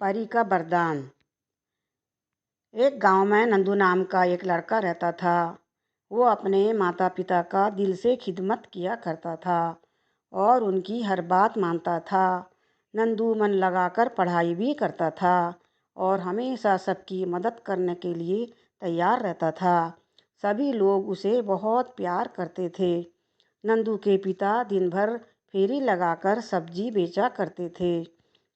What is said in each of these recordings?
परी का वरदान। एक गांव में नंदू नाम का एक लड़का रहता था। वो अपने माता पिता का दिल से खिदमत किया करता था और उनकी हर बात मानता था। नंदू मन लगाकर पढ़ाई भी करता था और हमेशा सबकी मदद करने के लिए तैयार रहता था। सभी लोग उसे बहुत प्यार करते थे। नंदू के पिता दिन भर फेरी लगाकर सब्जी बेचा करते थे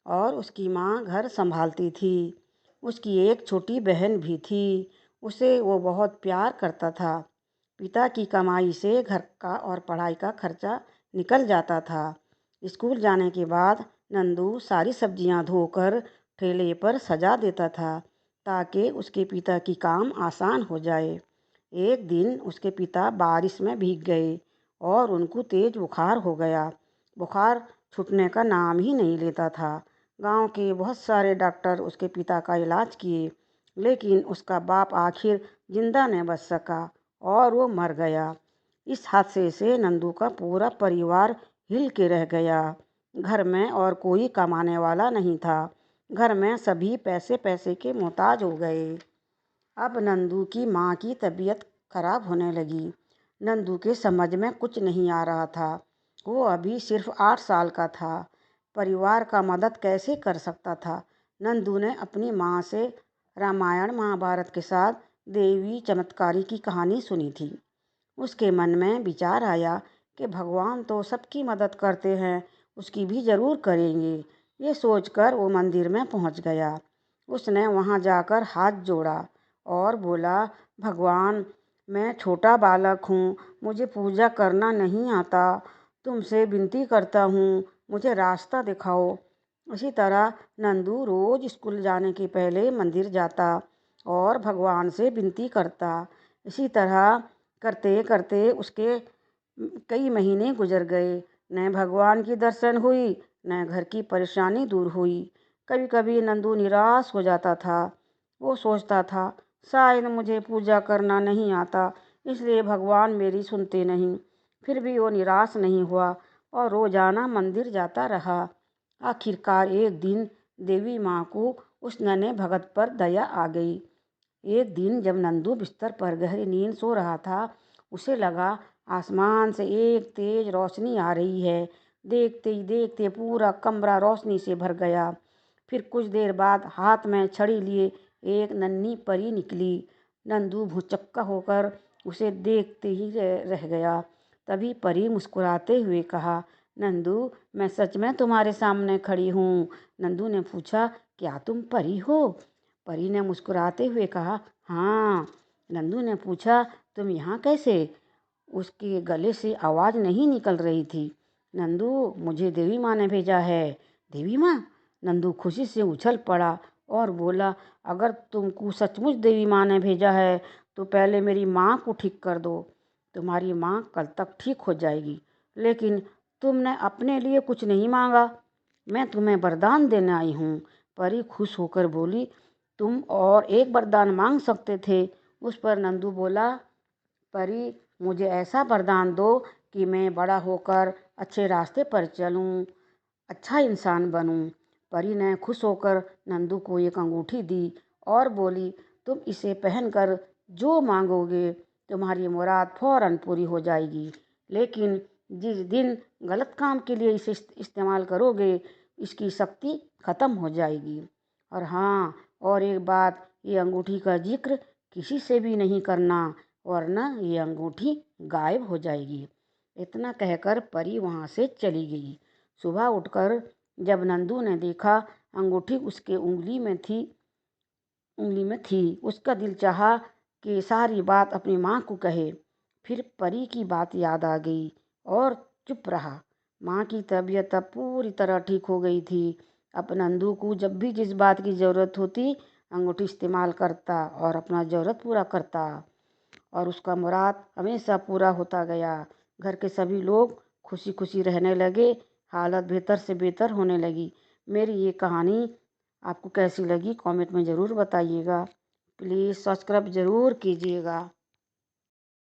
और उसकी माँ घर संभालती थी। उसकी एक छोटी बहन भी थी। उसे वो बहुत प्यार करता था। पिता की कमाई से घर का और पढ़ाई का खर्चा निकल जाता था। स्कूल जाने के बाद नंदू सारी सब्जियां धोकर ठेले पर सजा देता था ताकि उसके पिता की काम आसान हो जाए। एक दिन उसके पिता बारिश में भीग गए और उनको तेज बुखार हो गया। बुखार छूटने का नाम ही नहीं लेता था। गांव के बहुत सारे डॉक्टर उसके पिता का इलाज किए, लेकिन उसका बाप आखिर जिंदा न बच सका और वो मर गया। इस हादसे से नंदू का पूरा परिवार हिल के रह गया। घर में और कोई कमाने वाला नहीं था। घर में सभी पैसे पैसे के मोहताज हो गए। अब नंदू की माँ की तबीयत खराब होने लगी। नंदू के समझ में कुछ नहीं आ रहा था। वो अभी सिर्फ 8 साल का था। परिवार का मदद कैसे कर सकता था। नंदू ने अपनी माँ से रामायण महाभारत के साथ देवी चमत्कारी की कहानी सुनी थी। उसके मन में विचार आया कि भगवान तो सबकी मदद करते हैं, उसकी भी ज़रूर करेंगे। ये सोचकर वो मंदिर में पहुंच गया। उसने वहां जाकर हाथ जोड़ा और बोला, भगवान, मैं छोटा बालक हूँ, मुझे पूजा करना नहीं आता। तुमसे विनती करता हूँ, मुझे रास्ता दिखाओ। इसी तरह नंदू रोज स्कूल जाने के पहले मंदिर जाता और भगवान से विनती करता। इसी तरह करते करते उसके कई महीने गुजर गए। न भगवान की दर्शन हुई, न घर की परेशानी दूर हुई। कभी कभी नंदू निराश हो जाता था। वो सोचता था, शायद मुझे पूजा करना नहीं आता, इसलिए भगवान मेरी सुनते नहीं। फिर भी वो निराश नहीं हुआ और रोजाना मंदिर जाता रहा। आखिरकार एक दिन देवी माँ को उस नन्हे भगत पर दया आ गई। एक दिन जब नंदू बिस्तर पर गहरी नींद सो रहा था, उसे लगा आसमान से एक तेज रोशनी आ रही है। देखते ही देखते पूरा कमरा रोशनी से भर गया। फिर कुछ देर बाद हाथ में छड़ी लिए एक नन्ही परी निकली। नंदू भुचक्का होकर उसे देखते ही रह गया। तभी परी मुस्कुराते हुए कहा, नंदू, मैं सच में तुम्हारे सामने खड़ी हूँ। नंदू ने पूछा, क्या तुम परी हो? परी ने मुस्कुराते हुए कहा, हाँ। नंदू ने पूछा, तुम यहाँ कैसे? उसके गले से आवाज़ नहीं निकल रही थी। नंदू, मुझे देवी माँ ने भेजा है। देवी माँ? नंदू खुशी से उछल पड़ा और बोला, अगर तुमको सचमुच देवी माँ ने भेजा है तो पहले मेरी माँ को ठीक कर दो। तुम्हारी माँ कल तक ठीक हो जाएगी। लेकिन तुमने अपने लिए कुछ नहीं मांगा, मैं तुम्हें वरदान देने आई हूँ। परी खुश होकर बोली, तुम और एक वरदान मांग सकते थे। उस पर नंदू बोला, परी, मुझे ऐसा वरदान दो कि मैं बड़ा होकर अच्छे रास्ते पर चलूं, अच्छा इंसान बनूं। परी ने खुश होकर नंदू को एक अंगूठी दी और बोली, तुम इसे पहनकर जो मांगोगे तुम्हारी मुराद फौरन पूरी हो जाएगी। लेकिन जिस दिन गलत काम के लिए इसे इस्तेमाल करोगे, इसकी शक्ति खत्म हो जाएगी। और हाँ, और एक बात, ये अंगूठी का जिक्र किसी से भी नहीं करना, वरना ये अंगूठी गायब हो जाएगी। इतना कहकर परी वहाँ से चली गई। सुबह उठकर जब नंदू ने देखा अंगूठी उसके उंगली में थी, उसका दिल चाहा कि सारी बात अपनी माँ को कहे। फिर परी की बात याद आ गई और चुप रहा। माँ की तबीयत अब पूरी तरह ठीक हो गई थी। अब नंदू को जब भी जिस बात की ज़रूरत होती, अंगूठी इस्तेमाल करता और अपना ज़रूरत पूरा करता और उसका मुराद हमेशा पूरा होता गया। घर के सभी लोग खुशी खुशी रहने लगे। हालत बेहतर से बेहतर होने लगी। मेरी ये कहानी आपको कैसी लगी कमेंट में ज़रूर बताइएगा। प्लीज़ सब्सक्राइब ज़रूर कीजिएगा।